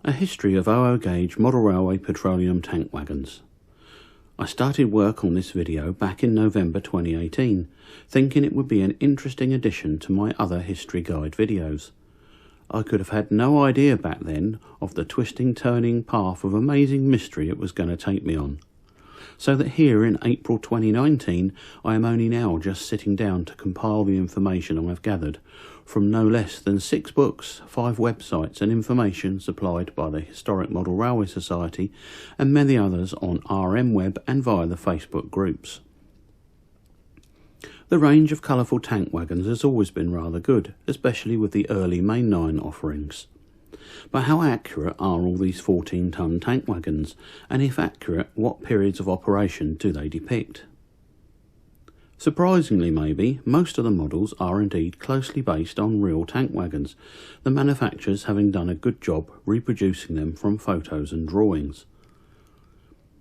A history of 00 gauge model railway petroleum tank wagons. I started work on this video back in November 2018, thinking it would be an interesting addition to my other history guide videos. I could have had no idea back then of the twisting turning path of amazing mystery it was going to take me on. So that here in April 2019 I am only now just sitting down to compile the information I have gathered from no less than 6 books, 5 websites and information supplied by the Historic Model Railway Society and many others on RM Web and via the Facebook groups. The range of colourful tank wagons has always been rather good, especially with the early mainline offerings. But how accurate are all these 14-ton tank wagons, and if accurate, what periods of operation do they depict? Surprisingly maybe, most of the models are indeed closely based on real tank wagons, the manufacturers having done a good job reproducing them from photos and drawings.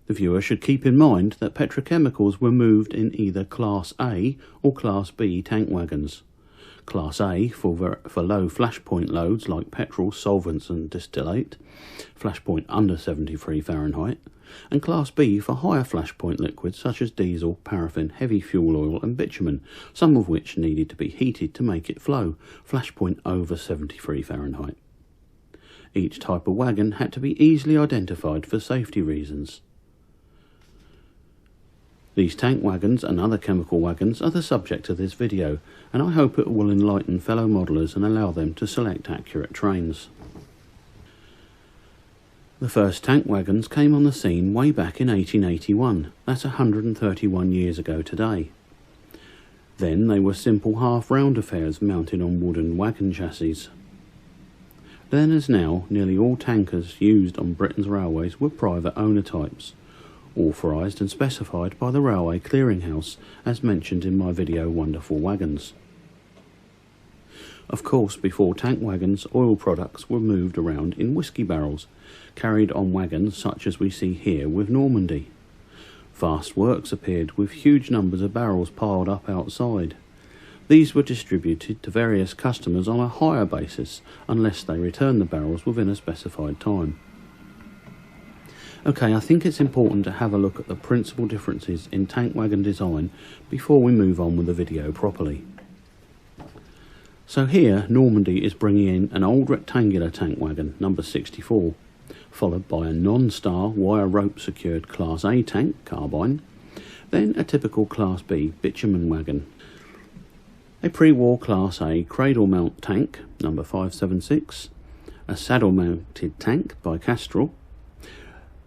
The viewer should keep in mind that petrochemicals were moved in either Class A or Class B tank wagons. Class A for low flashpoint loads like petrol, solvents and distillate, flashpoint under 73 Fahrenheit, and Class B for higher flashpoint liquids such as diesel, paraffin, heavy fuel oil and bitumen, some of which needed to be heated to make it flow, flashpoint over 73 Fahrenheit. Each type of wagon had to be easily identified for safety reasons. These tank wagons and other chemical wagons are the subject of this video, and I hope it will enlighten fellow modellers and allow them to select accurate trains. The first tank wagons came on the scene way back in 1881, that's 131 years ago today. Then they were simple half-round affairs mounted on wooden wagon chassis. Then as now, nearly all tankers used on Britain's railways were private owner types, authorised and specified by the Railway Clearinghouse, as mentioned in my video Wonderful Wagons. Of course, before tank wagons, oil products were moved around in whisky barrels, carried on wagons such as we see here with Normandy. Vast works appeared with huge numbers of barrels piled up outside. These were distributed to various customers on a hire basis, unless they returned the barrels within a specified time. Okay, I think it's important to have a look at the principal differences in tank wagon design before we move on with the video properly. So here, Normandy is bringing in an old rectangular tank wagon, number 64, followed by a non-star wire rope secured Class A tank, carbine, then a typical Class B bitumen wagon, a pre-war Class A cradle mount tank, number 576, a saddle mounted tank by Castrol.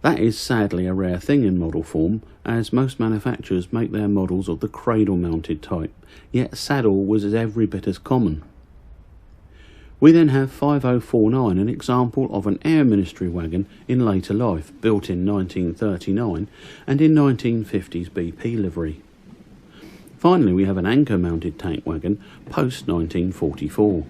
That is sadly a rare thing in model form, as most manufacturers make their models of the cradle-mounted type, yet saddle was every bit as common. We then have 5049, an example of an Air Ministry wagon in later life, built in 1939 and in 1950s BP livery. Finally we have an anchor-mounted tank wagon post-1944.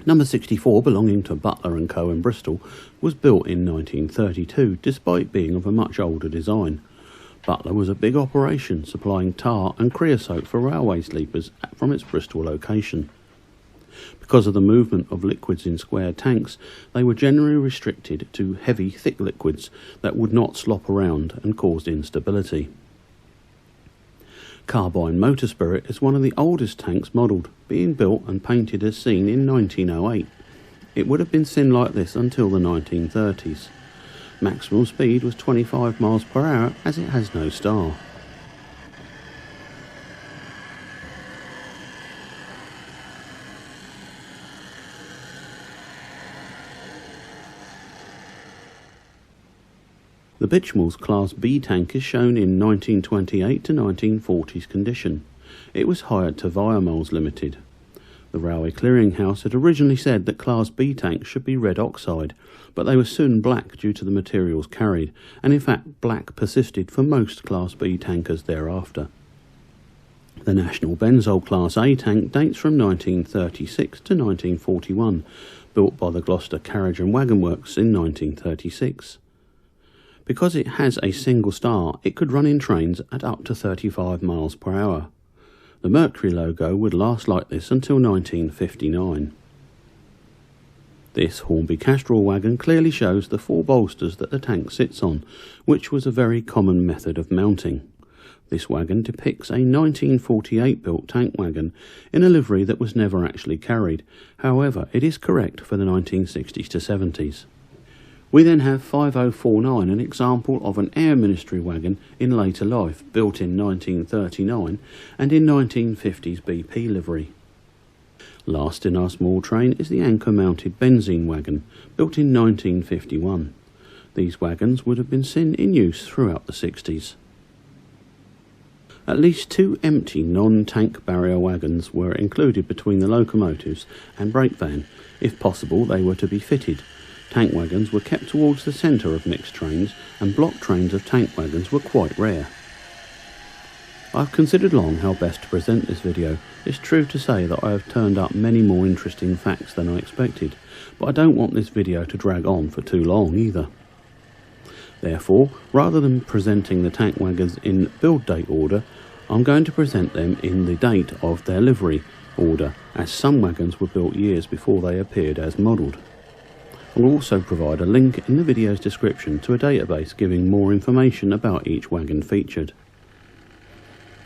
Number 64, belonging to Butler & Co in Bristol, was built in 1932, despite being of a much older design. Butler was a big operation, supplying tar and creosote for railway sleepers from its Bristol location. Because of the movement of liquids in square tanks, they were generally restricted to heavy, thick liquids that would not slop around and caused instability. Carbine Motor Spirit is one of the oldest tanks modelled, being built and painted as seen in 1908. It would have been seen like this until the 1930s. Maximum speed was 25 miles per hour as it has no star. The Bitchmill's Class B tank is shown in 1928 to 1940s condition. It was hired to Viamals Limited. The Railway Clearinghouse had originally said that Class B tanks should be red oxide, but they were soon black due to the materials carried, and in fact black persisted for most Class B tankers thereafter. The National Benzol Class A tank dates from 1936 to 1941, built by the Gloucester Carriage and Wagon Works in 1936. Because it has a single star, it could run in trains at up to 35 miles per hour. The Mercury logo would last like this until 1959. This Hornby Castrol wagon clearly shows the 4 bolsters that the tank sits on, which was a very common method of mounting. This wagon depicts a 1948 built tank wagon in a livery that was never actually carried. However, it is correct for the 1960s to 70s. We then have 5049, an example of an Air Ministry wagon in later life, built in 1939 and in 1950s BP livery. Last in our small train is the anchor-mounted benzene wagon, built in 1951. These wagons would have been seen in use throughout the 60s. At least 2 empty non-tank barrier wagons were included between the locomotives and brake van. If possible, they were to be fitted. Tank wagons were kept towards the centre of mixed trains, and block trains of tank wagons were quite rare. I've considered long how best to present this video. It's true to say that I have turned up many more interesting facts than I expected, but I don't want this video to drag on for too long either. Therefore, rather than presenting the tank wagons in build date order, I'm going to present them in the date of their livery order, as some wagons were built years before they appeared as modelled. I'll also provide a link in the video's description to a database giving more information about each wagon featured.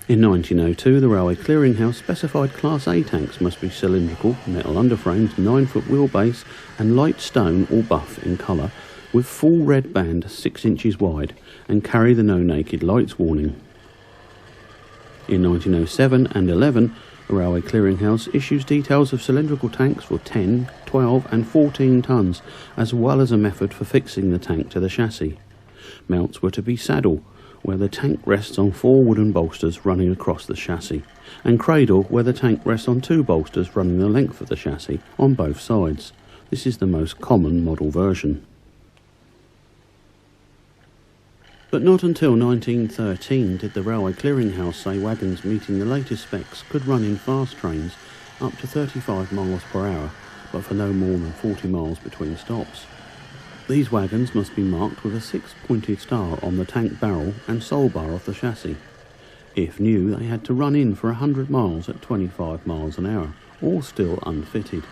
In 1902, the Railway Clearinghouse specified Class A tanks must be cylindrical, metal underframes, 9-foot wheelbase and light stone or buff in colour, with full red band 6 inches wide, and carry the no naked lights warning. In 1907 and 11, the Railway Clearinghouse issues details of cylindrical tanks for 10, 12 and 14 tonnes, as well as a method for fixing the tank to the chassis. Mounts were to be saddle, where the tank rests on 4 wooden bolsters running across the chassis, and cradle, where the tank rests on 2 bolsters running the length of the chassis on both sides. This is the most common model version. But not until 1913 did the Railway Clearinghouse say wagons meeting the latest specs could run in fast trains up to 35 miles per hour, but for no more than 40 miles between stops. These wagons must be marked with a 6-pointed star on the tank barrel and sole bar of the chassis. If new, they had to run in for 100 miles at 25 miles an hour, all still unfitted.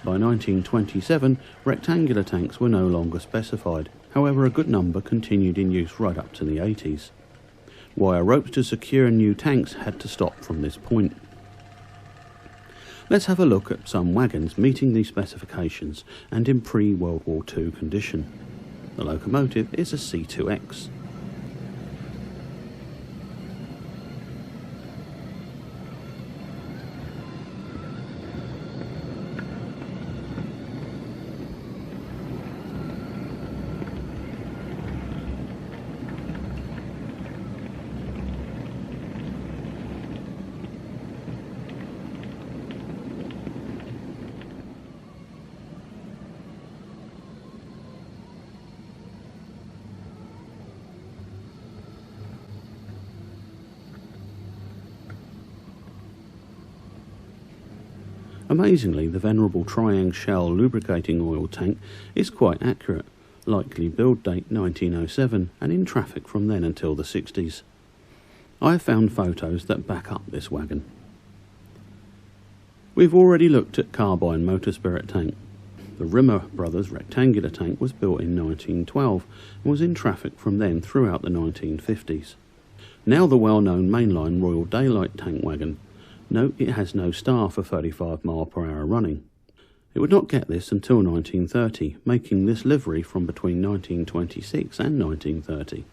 By 1927, rectangular tanks were no longer specified. However, a good number continued in use right up to the 80s. Wire ropes to secure new tanks had to stop from this point. Let's have a look at some wagons meeting these specifications and in pre-World War II condition. The locomotive is a C2X. Amazingly, the venerable Triang Shell lubricating oil tank is quite accurate, likely build date 1907 and in traffic from then until the 60s. I have found photos that back up this wagon. We've already looked at Carbine Motor Spirit tank. The Rimmer Brothers rectangular tank was built in 1912 and was in traffic from then throughout the 1950s. Now the well-known mainline Royal Daylight tank wagon. Note it has no star for 35 mile per hour running. It would not get this until 1930, making this livery from between 1926 and 1930.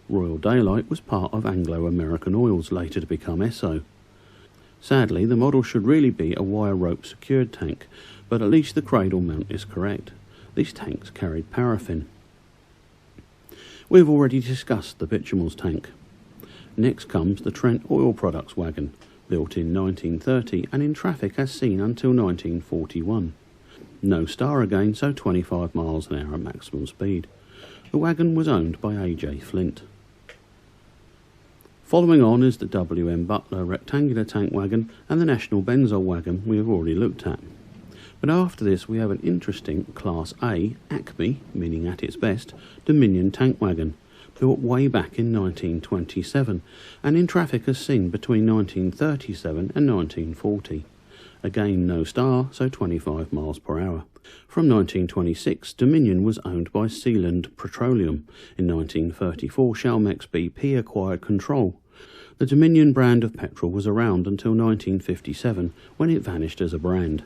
Royal Daylight was part of Anglo-American Oils, later to become Esso. Sadly, the model should really be a wire rope secured tank, but at least the cradle mount is correct. These tanks carried paraffin. We've already discussed the bituminous tank. Next comes the Trent Oil Products wagon, built in 1930 and in traffic as seen until 1941. No star again, so 25 miles an hour at maximum speed. The wagon was owned by A.J. Flint. Following on is the W.M. Butler rectangular tank wagon and the National Benzol wagon we have already looked at. But after this we have an interesting Class A, Acme, meaning at its best, Dominion tank wagon, built way back in 1927 and in traffic as seen between 1937 and 1940. Again no star, so 25 miles per hour. From 1926, Dominion was owned by Sealand Petroleum. In 1934, Chalmex BP acquired control. The Dominion brand of petrol was around until 1957, when it vanished as a brand.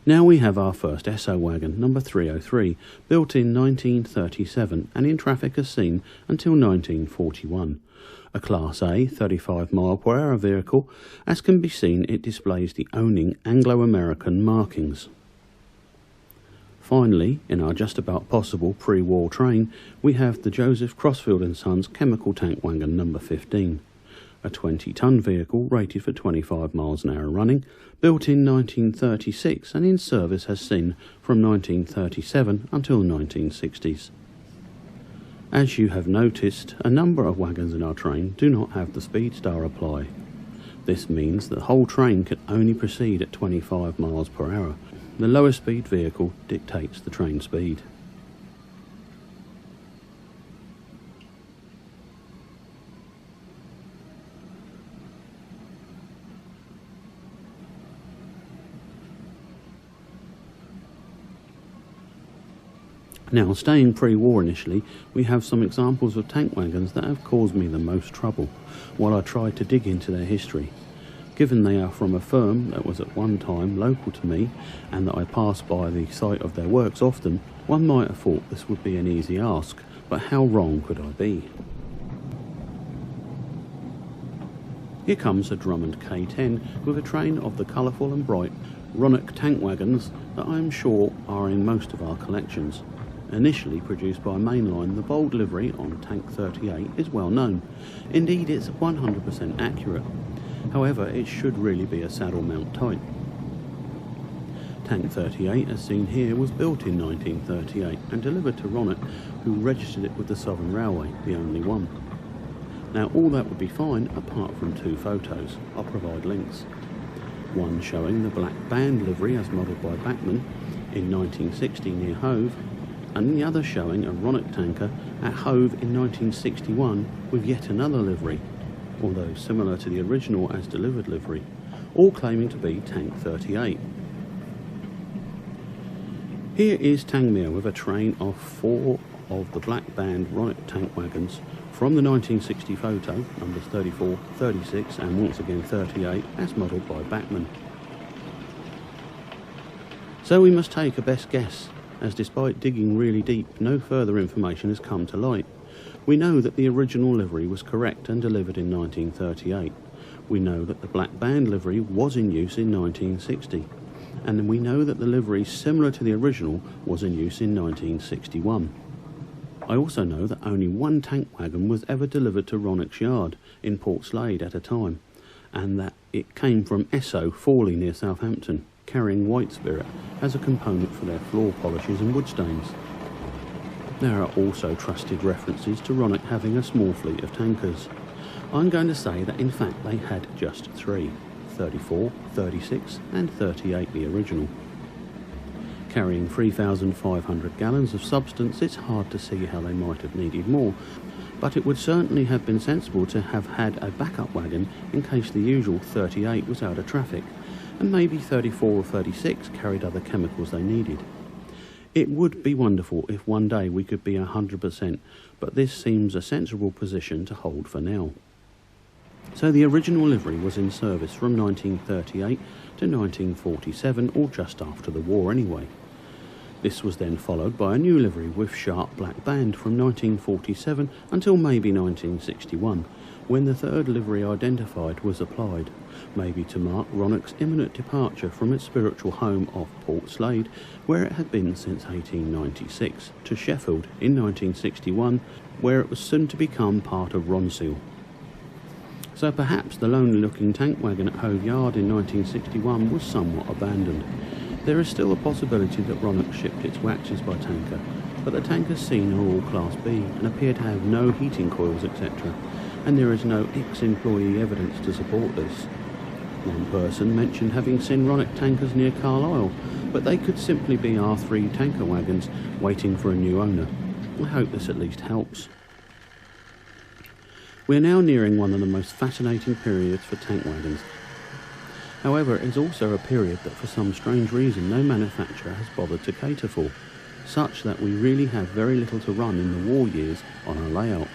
Now we have our first Esso wagon, number 303, built in 1937 and in traffic as seen until 1941. A Class A 35 mile per hour vehicle. As can be seen, it displays the owning Anglo-American markings. Finally, in our just about possible pre-war train, we have the Joseph Crossfield & Sons chemical tank wagon number 15. A 20-ton vehicle rated for 25 miles an hour running, built in 1936 and in service as seen from 1937 until the 1960s. As you have noticed, a number of wagons in our train do not have the speed star apply. This means the whole train can only proceed at 25 miles per hour. The lowest speed vehicle dictates the train speed. Now, staying pre-war initially, we have some examples of tank wagons that have caused me the most trouble, while I tried to dig into their history. Given they are from a firm that was at one time local to me, and that I pass by the site of their works often, one might have thought this would be an easy ask, but how wrong could I be? Here comes a Drummond K10 with a train of the colourful and bright Ronix tank wagons that I am sure are in most of our collections. Initially produced by Mainline, the bold livery on Tank 38 is well known. Indeed, it's 100% accurate. However, it should really be a saddle mount type. Tank 38, as seen here, was built in 1938 and delivered to Ronix, who registered it with the Southern Railway, the only one. Now, all that would be fine apart from two photos. I'll provide links. One showing the black band livery as modelled by Bachmann in 1960 near Hove, and the other showing a Ronix tanker at Hove in 1961 with yet another livery, although similar to the original as delivered livery, all claiming to be Tank 38. Here is Tangmere with a train of 4 of the black band Ronix tank wagons from the 1960 photo, numbers 34, 36 and once again 38, as modelled by Bachmann. So we must take a best guess, as despite digging really deep, no further information has come to light. We know that the original livery was correct and delivered in 1938. We know that the black band livery was in use in 1960. And we know that the livery similar to the original was in use in 1961. I also know that only one tank wagon was ever delivered to Ronix Yard in Port Slade at a time, and that it came from Esso, Fawley near Southampton, carrying white spirit as a component for their floor polishes and wood stains. There are also trusted references to Ronix having a small fleet of tankers. I'm going to say that in fact they had just 3, 34, 36 and 38 the original. Carrying 3,500 gallons of substance, it's hard to see how they might have needed more, but it would certainly have been sensible to have had a backup wagon in case the usual 38 was out of traffic, and maybe 34 or 36 carried other chemicals they needed. It would be wonderful if one day we could be 100%, but this seems a sensible position to hold for now. So the original livery was in service from 1938 to 1947, or just after the war anyway. This was then followed by a new livery with sharp black band from 1947 until maybe 1961, when the third livery identified was applied, maybe to mark Ronix's imminent departure from its spiritual home off Port Slade, where it had been since 1896, to Sheffield in 1961, where it was soon to become part of Ronseal. So perhaps the lonely-looking tank wagon at Hove Yard in 1961 was somewhat abandoned. There is still a possibility that Ronix shipped its waxes by tanker, but the tankers seen are all Class B and appear to have no heating coils, etc., and there is no ex-employee evidence to support this. One person mentioned having seen Ronix tankers near Carlisle, but they could simply be R3 tanker wagons waiting for a new owner. I hope this at least helps. We are now nearing one of the most fascinating periods for tank wagons. However, it is also a period that for some strange reason no manufacturer has bothered to cater for, such that we really have very little to run in the war years on our layout.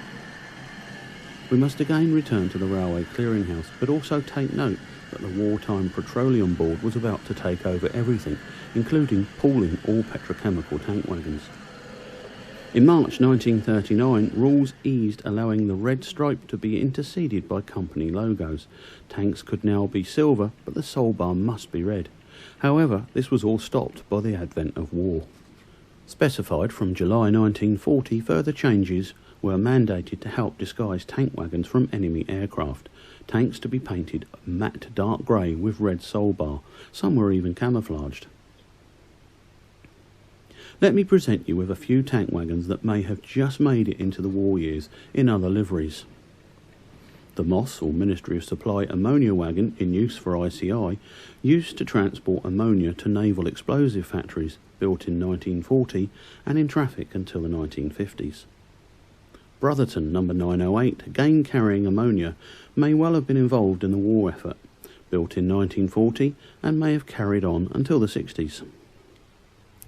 We must again return to the railway clearinghouse, but also take note that the Wartime Petroleum Board was about to take over everything, including pooling all petrochemical tank wagons. In March 1939, rules eased, allowing the red stripe to be interceded by company logos. Tanks could now be silver, but the sole bar must be red. However, this was all stopped by the advent of war. Specified from July 1940, further changes were mandated to help disguise tank wagons from enemy aircraft. Tanks to be painted matte dark grey with red sole bar. Some were even camouflaged. Let me present you with a few tank wagons that may have just made it into the war years in other liveries. The MOS, or Ministry of Supply ammonia wagon, in use for ICI, used to transport ammonia to naval explosive factories, built in 1940 and in traffic until the 1950s. Brotherton No. 908, again carrying ammonia, may well have been involved in the war effort, built in 1940 and may have carried on until the 60s.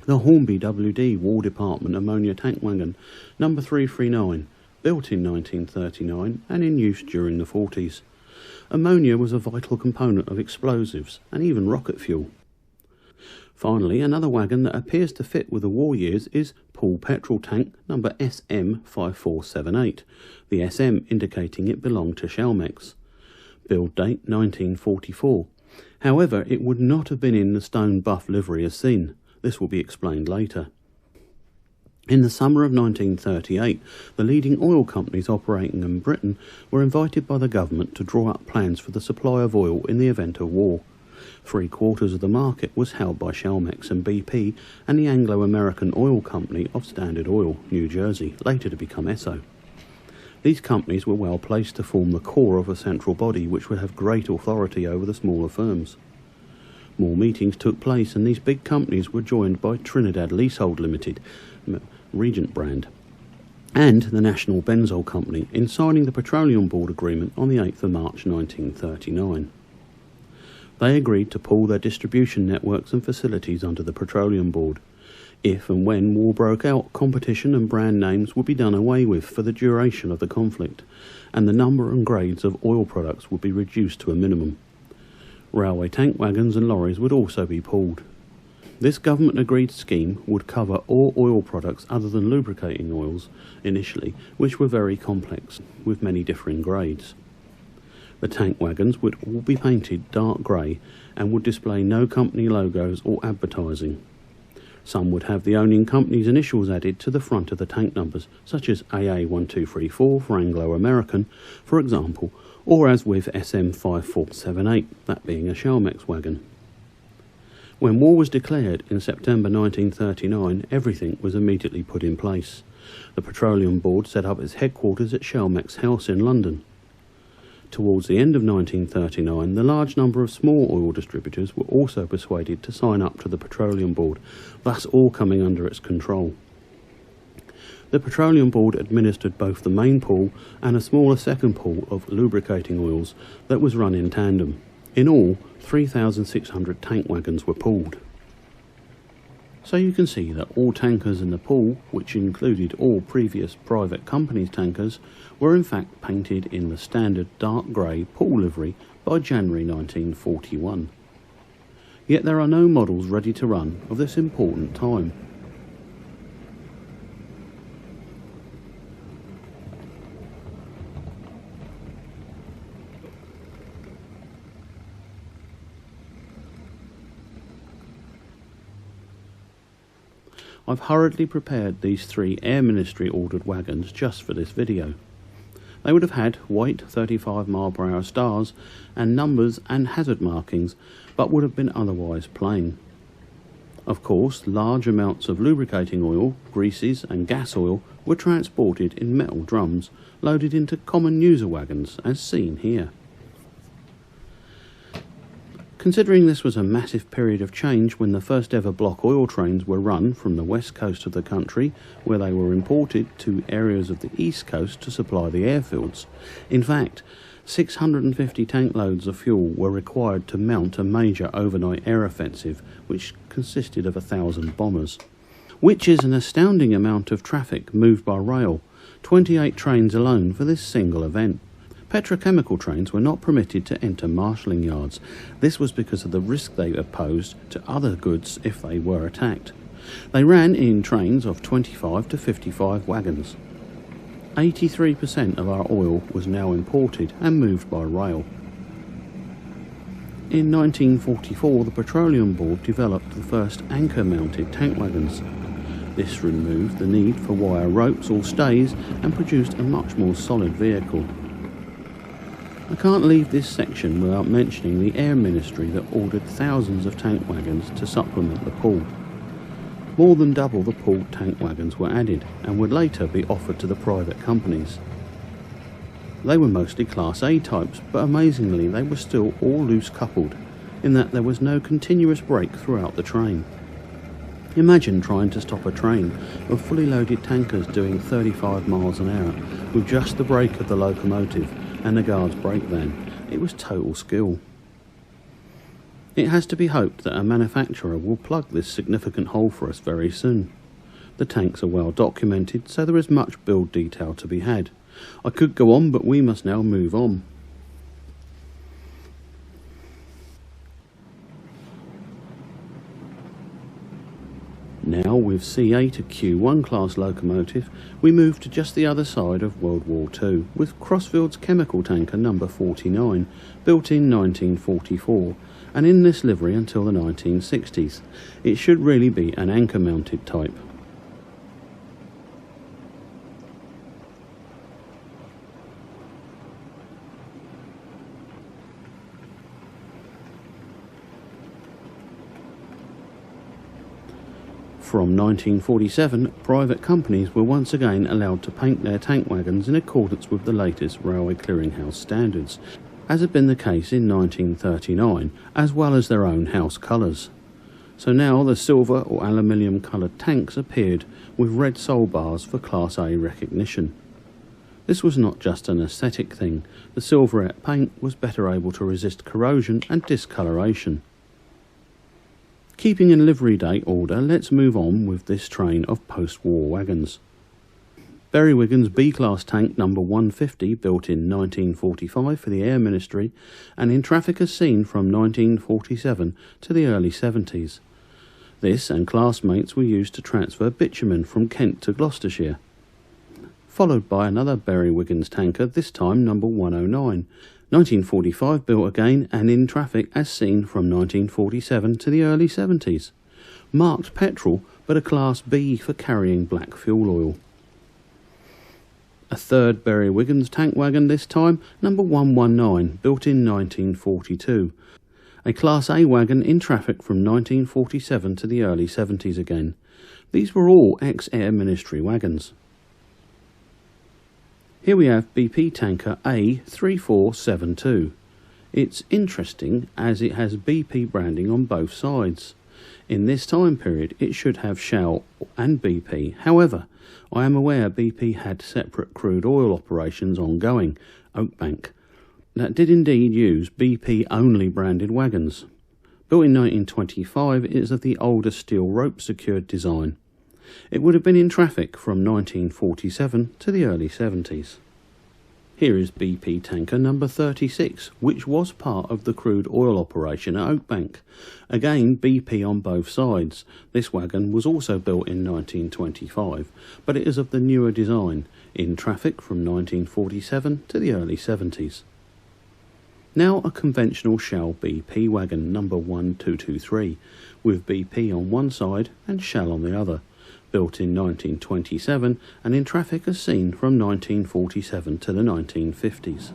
The Hornby WD War Department ammonia tank wagon, No. 339, built in 1939 and in use during the 40s. Ammonia was a vital component of explosives and even rocket fuel. Finally, another wagon that appears to fit with the war years is Pool Petrol Tank No. SM5478, the SM indicating it belonged to Chalmex. Build date 1944. However, it would not have been in the stone buff livery as seen. This will be explained later. In the summer of 1938, the leading oil companies operating in Britain were invited by the government to draw up plans for the supply of oil in the event of war. 3/4 of the market was held by Chalmex and BP and the Anglo-American Oil Company of Standard Oil, New Jersey, later to become Esso. These companies were well placed to form the core of a central body which would have great authority over the smaller firms. More meetings took place and these big companies were joined by Trinidad Leasehold Limited, Regent brand, and the National Benzol Company in signing the Petroleum Board Agreement on the 8th of March 1939. They agreed to pool their distribution networks and facilities under the Petroleum Board. If and when war broke out, competition and brand names would be done away with for the duration of the conflict, and the number and grades of oil products would be reduced to a minimum. Railway tank wagons and lorries would also be pooled. This government-agreed scheme would cover all oil products other than lubricating oils, initially, which were very complex, with many differing grades. The tank wagons would all be painted dark grey and would display no company logos or advertising. Some would have the owning company's initials added to the front of the tank numbers, such as AA1234 for Anglo-American, for example, or as with SM5478, that being a Chalmex wagon. When war was declared in September 1939, everything was immediately put in place. The Petroleum Board set up its headquarters at Chalmex House in London. Towards the end of 1939, the large number of small oil distributors were also persuaded to sign up to the Petroleum Board, thus all coming under its control. The Petroleum Board administered both the main pool and a smaller second pool of lubricating oils that was run in tandem. In all, 3,600 tank wagons were pooled. So you can see that all tankers in the pool, which included all previous private companies' tankers, were in fact painted in the standard dark grey pool livery by January 1941. Yet there are no models ready to run of this important time. I've hurriedly prepared these 3 Air Ministry ordered wagons just for this video. They would have had white 35 mph stars and numbers and hazard markings, but would have been otherwise plain. Of course, large amounts of lubricating oil, greases and gas oil were transported in metal drums loaded into common user wagons, as seen here. Considering this was a massive period of change when the first ever block oil trains were run from the west coast of the country, where they were imported, to areas of the east coast to supply the airfields. In fact, 650 tank loads of fuel were required to mount a major overnight air offensive, which consisted of 1,000 bombers. Which is an astounding amount of traffic moved by rail, 28 trains alone for this single event. Petrochemical trains were not permitted to enter marshalling yards. This was because of the risk they posed to other goods if they were attacked. They ran in trains of 25 to 55 wagons. 83% of our oil was now imported and moved by rail. In 1944, the Petroleum Board developed the first anchor-mounted tank wagons. This removed the need for wire ropes or stays and produced a much more solid vehicle. I can't leave this section without mentioning the Air Ministry that ordered thousands of tank wagons to supplement the pool. More than double the pooled tank wagons were added and would later be offered to the private companies. They were mostly Class A types, but amazingly they were still all loose coupled, in that there was no continuous brake throughout the train. Imagine trying to stop a train of fully loaded tankers doing 35 miles an hour with just the brake of the locomotive and the guard's brake van. It was total skill. It has to be hoped that a manufacturer will plug this significant hole for us very soon. The tanks are well documented, so there is much build detail to be had. I could go on, but we must now move on. Now, with C8, a Q1 class locomotive, we move to just the other side of World War II, with Crossfield's chemical tanker number 49, built in 1944, and in this livery until the 1960s. It should really be an anchor-mounted type. From 1947, private companies were once again allowed to paint their tank wagons in accordance with the latest Railway Clearinghouse standards, as had been the case in 1939, as well as their own house colours. So now the silver or aluminium coloured tanks appeared with red sole bars for Class A recognition. This was not just an aesthetic thing. The silverette paint was better able to resist corrosion and discoloration. Keeping in livery date order, let's move on with this train of post-war wagons. Berry-Wiggin's B-class tank number 150, built in 1945 for the Air Ministry, and in traffic as seen from 1947 to the early 70s. This and classmates were used to transfer bitumen from Kent to Gloucestershire. Followed by another Berry-Wiggin's tanker, this time number 109. 1945 built again and in traffic as seen from 1947 to the early 70s. Marked petrol, but a Class B for carrying black fuel oil. A third Berry-Wiggin's tank wagon this time, number 119, built in 1942. A Class A wagon in traffic from 1947 to the early 70s again. These were all ex-Air Ministry wagons. Here we have BP tanker A3472. It's interesting as it has BP branding on both sides. In this time period it should have Shell and BP. However, I am aware BP had separate crude oil operations ongoing, Oakbank, that did indeed use BP only branded wagons. Built in 1925, it is of the older steel rope secured design. It would have been in traffic from 1947 to the early 70s. Here is BP tanker number 36, which was part of the crude oil operation at Oakbank. Again, BP on both sides. This wagon was also built in 1925, but it is of the newer design, in traffic from 1947 to the early 70s. Now a conventional Shell BP wagon number 1223, with BP on one side and Shell on the other. Built in 1927 and in traffic as seen from 1947 to the 1950s.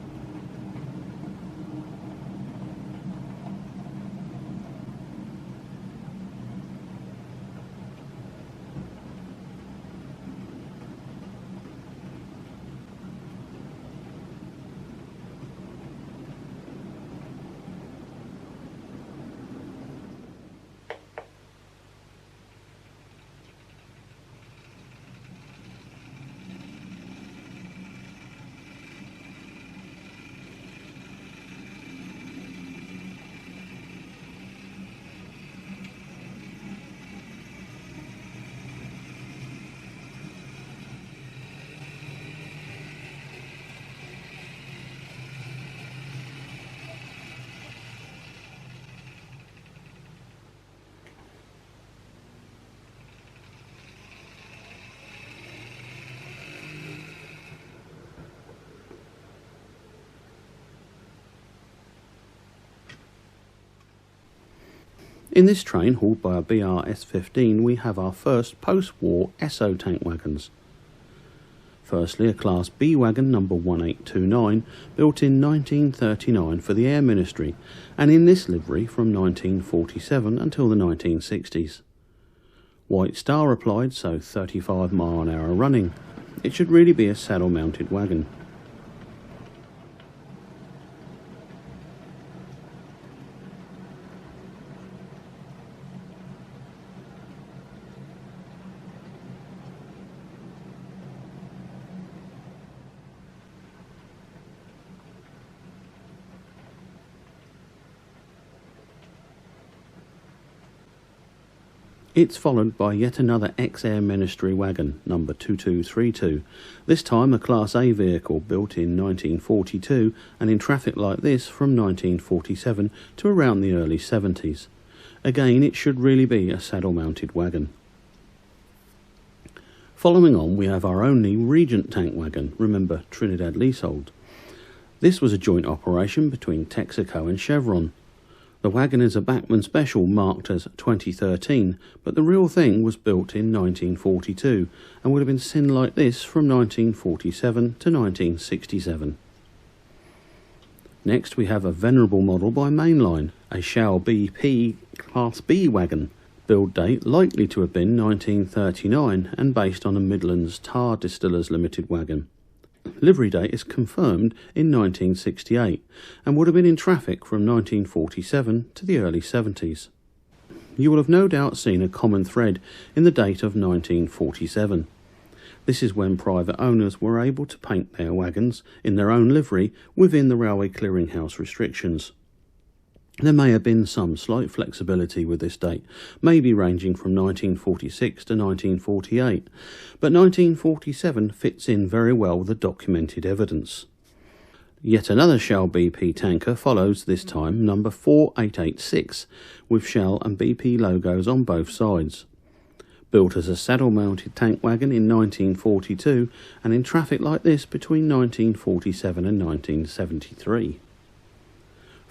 In this train, hauled by a BR-S15, we have our first post-war Esso tank wagons. Firstly, a Class B wagon number 1829, built in 1939 for the Air Ministry, and in this livery from 1947 until the 1960s. White star applied, so 35 mile an hour running. It should really be a saddle-mounted wagon. It's followed by yet another ex-Air Ministry wagon, number 2232, this time a Class A vehicle built in 1942 and in traffic like this from 1947 to around the early 70s. Again, it should really be a saddle-mounted wagon. Following on, we have our only Regent tank wagon, remember Trinidad leasehold. This was a joint operation between Texaco and Chevron. The wagon is a Bachmann Special marked as 2013, but the real thing was built in 1942 and would have been seen like this from 1947 to 1967. Next we have a venerable model by Mainline, a Shell BP Class B wagon. Build date likely to have been 1939 and based on a Midlands Tar Distillers Limited wagon. Livery date is confirmed in 1968 and would have been in traffic from 1947 to the early 70s. You will have no doubt seen a common thread in the date of 1947. This is when private owners were able to paint their wagons in their own livery within the Railway Clearinghouse restrictions. There may have been some slight flexibility with this date, maybe ranging from 1946 to 1948, but 1947 fits in very well with the documented evidence. Yet another Shell BP tanker follows, this time number 4886, with Shell and BP logos on both sides. Built as a saddle-mounted tank wagon in 1942 and in traffic like this between 1947 and 1973.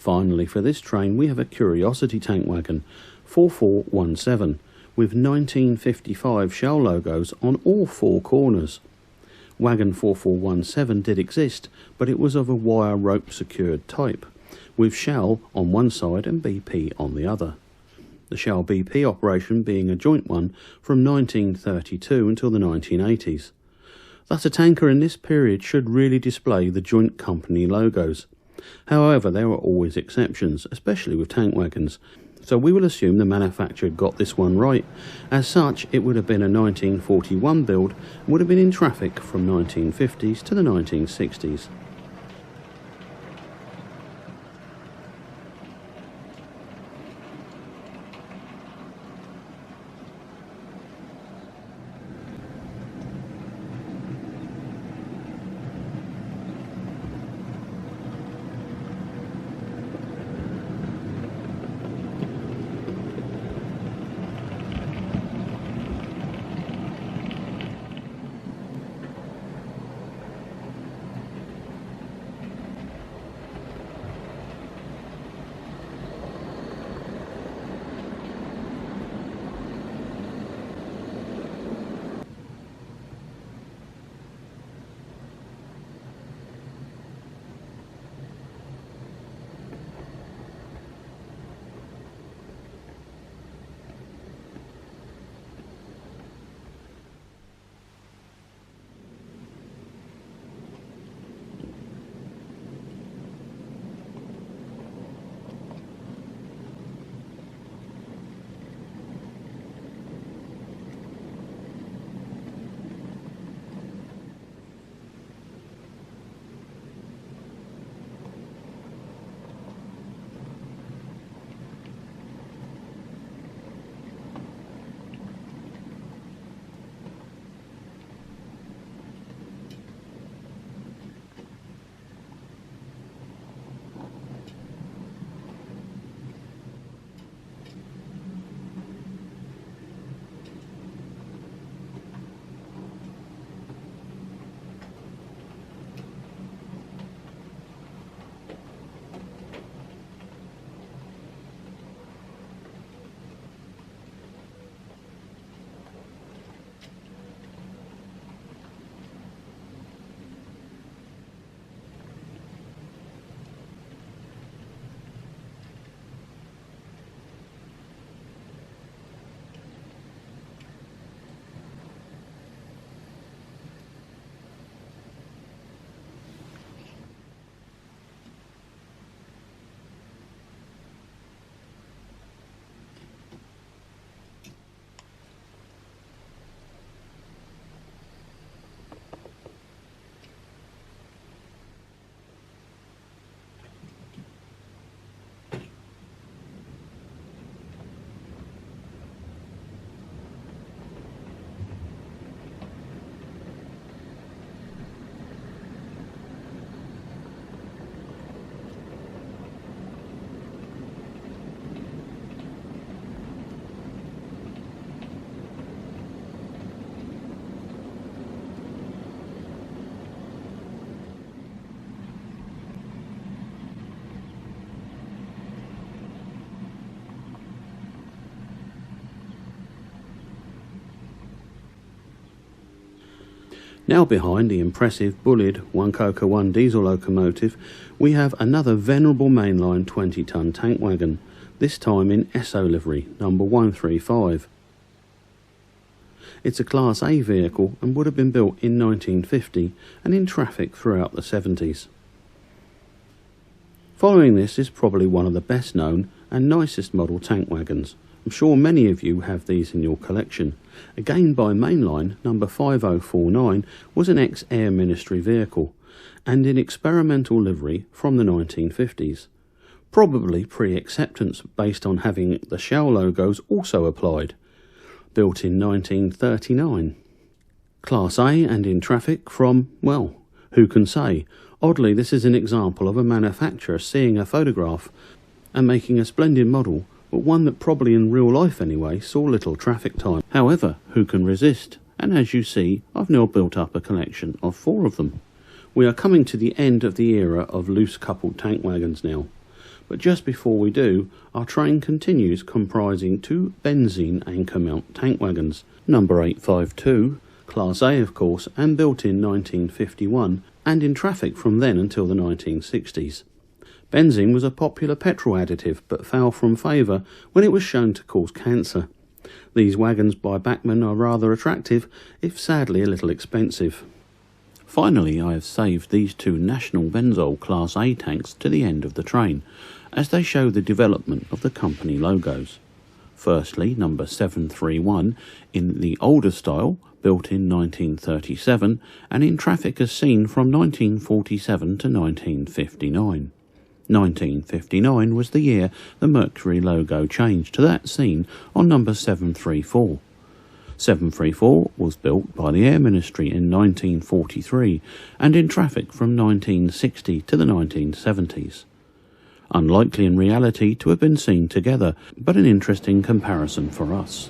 Finally, for this train we have a Curiosity tank wagon, 4417, with 1955 Shell logos on all four corners. Wagon 4417 did exist, but it was of a wire rope secured type, with Shell on one side and BP on the other. The Shell BP operation being a joint one from 1932 until the 1980s. Thus a tanker in this period should really display the joint company logos. However, there are always exceptions, especially with tank wagons, so we will assume the manufacturer got this one right. As such, it would have been a 1941 build and would have been in traffic from 1950s to the 1960s. Now behind the impressive Bullid 1 diesel locomotive, we have another venerable mainline 20-ton tank wagon, this time in Esso livery, number 135. It's a Class A vehicle and would have been built in 1950 and in traffic throughout the 70s. Following this is probably one of the best known and nicest model tank wagons. I'm sure many of you have these in your collection. Again by Mainline, number 5049 was an ex-Air Ministry vehicle and in experimental livery from the 1950s. Probably pre-acceptance based on having the Shell logos also applied. Built in 1939. Class A and in traffic from, well, who can say? Oddly, this is an example of a manufacturer seeing a photograph and making a splendid model, but one that probably in real life anyway saw little traffic time. However, who can resist? And as you see, I've now built up a collection of 4 of them. We are coming to the end of the era of loose coupled tank wagons now. But just before we do, our train continues comprising 2 benzene anchor mount tank wagons, number 852, Class A of course, and built in 1951, and in traffic from then until the 1960s. Benzene was a popular petrol additive, but fell from favour when it was shown to cause cancer. These wagons by Bachmann are rather attractive, if sadly a little expensive. Finally, I have saved these 2 National Benzol Class A tanks to the end of the train, as they show the development of the company logos. Firstly, number 731 in the older style, built in 1937, and in traffic as seen from 1947 to 1959. 1959 was the year the Mercury logo changed to that seen on number 734. 734 was built by the Air Ministry in 1943 and in traffic from 1960 to the 1970s. Unlikely in reality to have been seen together, but an interesting comparison for us.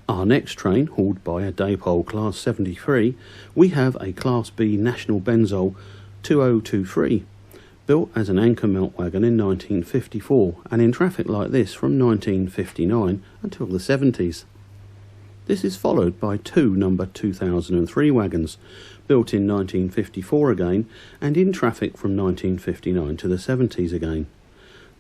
Our next train, hauled by a Daypole Class 73, we have a Class B National Benzol 2023, built as an anchor mount wagon in 1954 and in traffic like this from 1959 until the 70s. This is followed by 2 number 2003 wagons, built in 1954 again and in traffic from 1959 to the 70s again.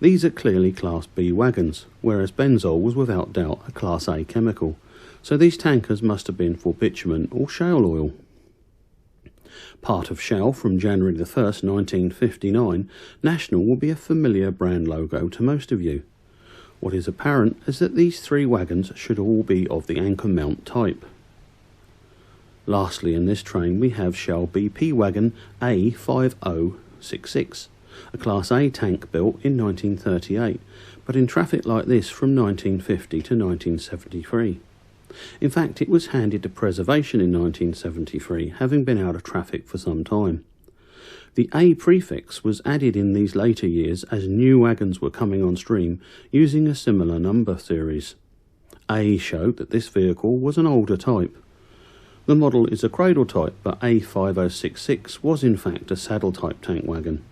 These are clearly Class B wagons, whereas Benzol was without doubt a Class A chemical, so these tankers must have been for bitumen or shale oil. Part of Shell from January the 1st, 1959, National will be a familiar brand logo to most of you. What is apparent is that these 3 wagons should all be of the anchor mount type. Lastly in this train we have Shell BP wagon A5066, a Class A tank built in 1938, but in traffic like this from 1950 to 1973. In fact, it was handed to preservation in 1973, having been out of traffic for some time. The A prefix was added in these later years as new wagons were coming on stream using a similar number series. A showed that this vehicle was an older type. The model is a cradle type, but A5066 was in fact a saddle type tank wagon.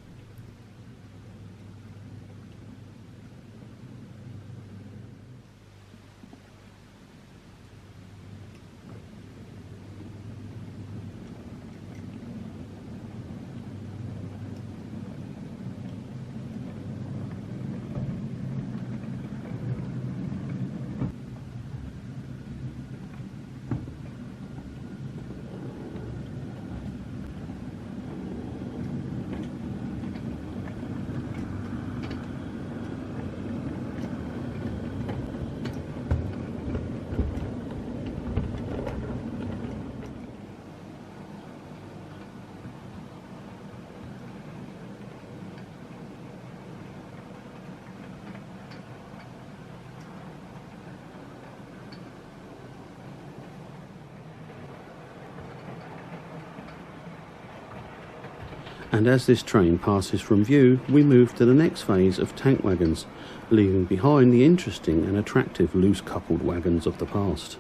And as this train passes from view, we move to the next phase of tank wagons, leaving behind the interesting and attractive loose-coupled wagons of the past.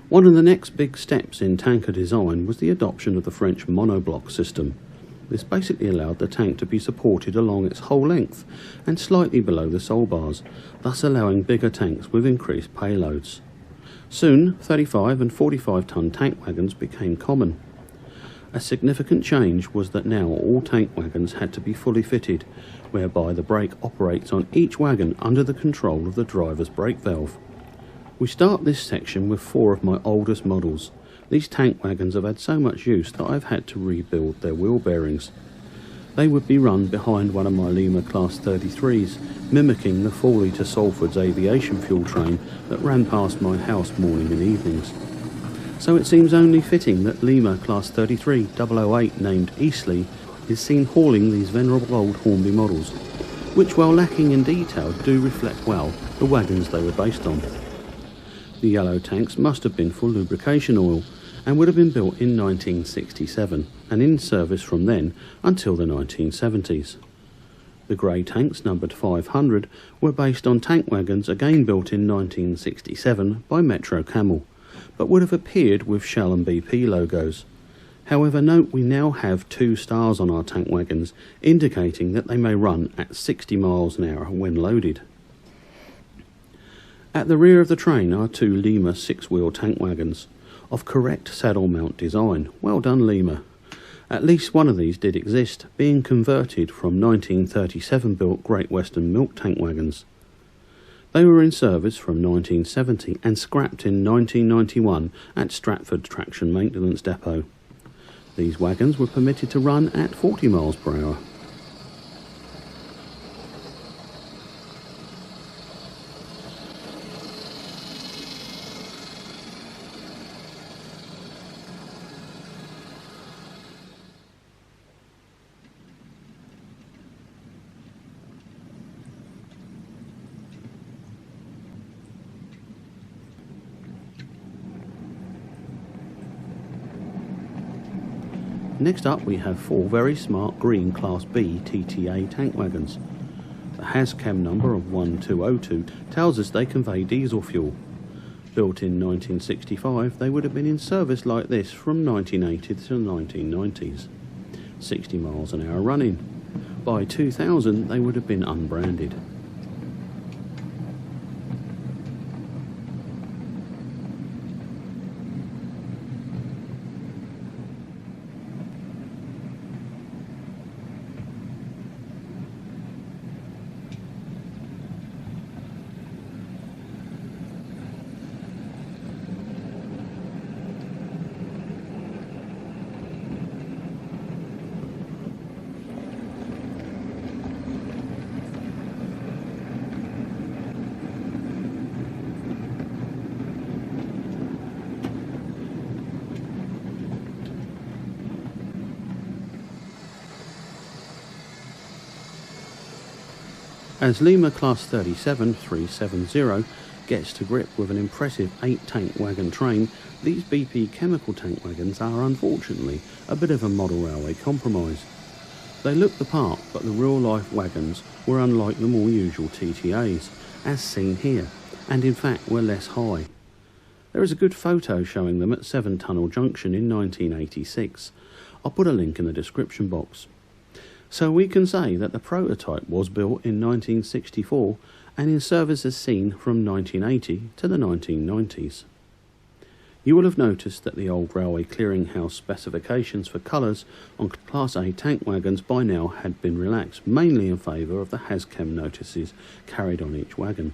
One of the next big steps in tanker design was the adoption of the French monoblock system. This basically allowed the tank to be supported along its whole length and slightly below the sole bars, thus allowing bigger tanks with increased payloads. Soon, 35 and 45 ton tank wagons became common. A significant change was that now all tank wagons had to be fully fitted, whereby the brake operates on each wagon under the control of the driver's brake valve. We start this section with 4 of my oldest models. These tank wagons have had so much use that I've had to rebuild their wheel bearings. They would be run behind one of my Lima Class 33s, mimicking the 4 litre Salford's aviation fuel train that ran past my house morning and evenings. So it seems only fitting that Lima Class 33 008 named Eastleigh is seen hauling these venerable old Hornby models, which while lacking in detail do reflect well the wagons they were based on. The yellow tanks must have been for lubrication oil and would have been built in 1967 and in service from then until the 1970s. The grey tanks, numbered 500, were based on tank wagons again built in 1967 by Petrochemical, but would have appeared with Shell and BP logos. However, note we now have 2 stars on our tank wagons, indicating that they may run at 60 miles an hour when loaded. At the rear of the train are 2 Lima 6-wheel tank wagons, of correct saddle mount design. Well done, Lima. At least one of these did exist, being converted from 1937 built Great Western milk tank wagons. They were in service from 1970 and scrapped in 1991 at Stratford Traction Maintenance Depot. These wagons were permitted to run at 40 miles per hour. Next up we have 4 very smart green Class B TTA tank wagons. The HAZChem number of 1202 tells us they convey diesel fuel. Built in 1965, they would have been in service like this from 1980 to the 1990s. 60 miles an hour running. By 2000 they would have been unbranded. As Lima Class 37 370 gets to grip with an impressive 8-tank wagon train, these BP chemical tank wagons are unfortunately a bit of a model railway compromise. They look the part, but the real-life wagons were unlike the more usual TTAs, as seen here, and in fact were less high. There is a good photo showing them at 7 Tunnel Junction in 1986. I'll put a link in the description box. So we can say that the prototype was built in 1964 and in service as seen from 1980 to the 1990s. You will have noticed that the old Railway Clearinghouse specifications for colours on Class A tank wagons by now had been relaxed, mainly in favour of the HAZChem notices carried on each wagon.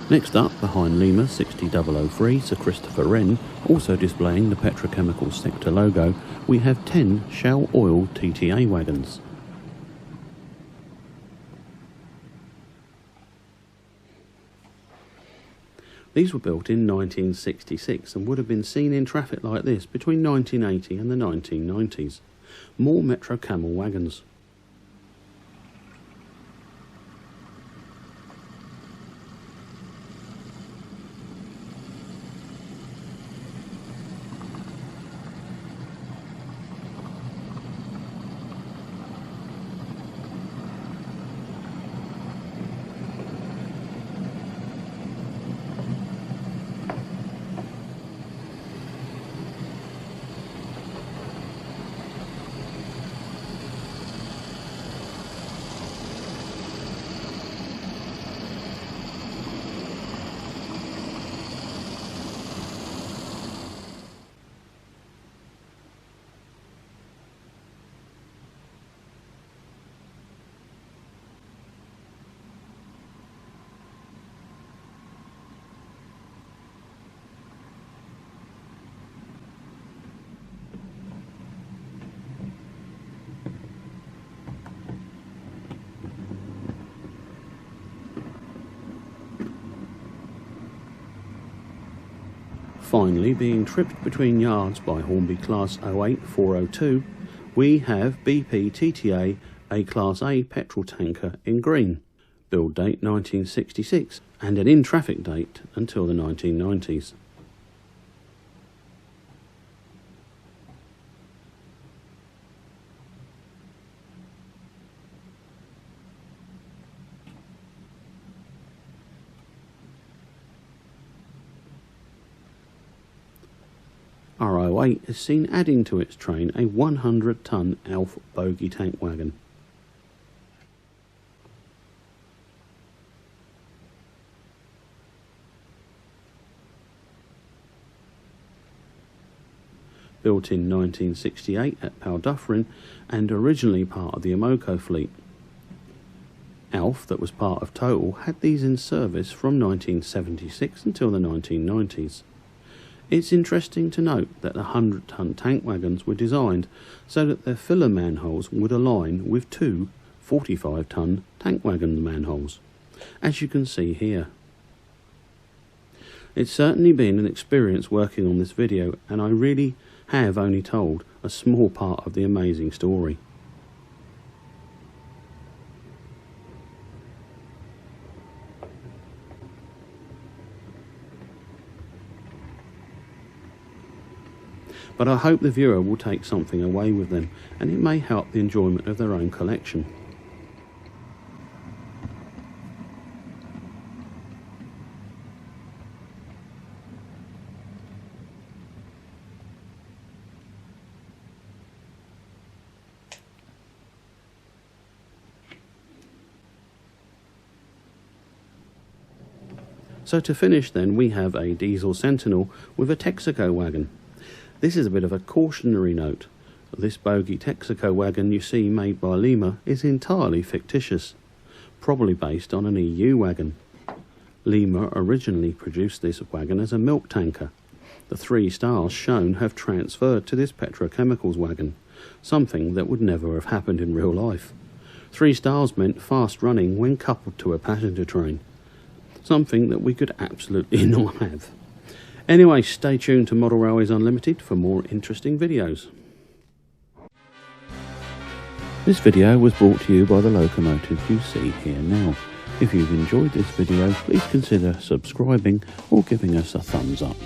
Next up, behind Lima 60003 Sir Christopher Wren, also displaying the petrochemical sector logo, we have 10 Shell Oil TTA wagons. These were built in 1966 and would have been seen in traffic like this between 1980 and the 1990s. More Metro Camel wagons. Finally, being tripped between yards by Hornby Class 08402, we have BP TTA a Class A petrol tanker in green, build date 1966 and an in-traffic date until the 1990s. R08 is seen adding to its train a 100-ton Alf bogie tank wagon. Built in 1968 at Paldufferin and originally part of the Amoco fleet. Alf, that was part of Total, had these in service from 1976 until the 1990s. It's interesting to note that the 100-ton tank wagons were designed so that their filler manholes would align with two 45-ton tank wagon manholes, as you can see here. It's certainly been an experience working on this video, and I really have only told a small part of the amazing story. But I hope the viewer will take something away with them, and it may help the enjoyment of their own collection. So to finish then, we have a diesel Sentinel with a Texaco wagon. This is a bit of a cautionary note. This bogie Texaco wagon you see made by Lima is entirely fictitious, probably based on an EU wagon. Lima originally produced this wagon as a milk tanker. The 3 stars shown have transferred to this petrochemicals wagon, something that would never have happened in real life. 3 stars meant fast running when coupled to a passenger train, something that we could absolutely not have. Anyway, stay tuned to Model Railways Unlimited for more interesting videos. This video was brought to you by the locomotive you see here now. If you've enjoyed this video, please consider subscribing or giving us a thumbs up.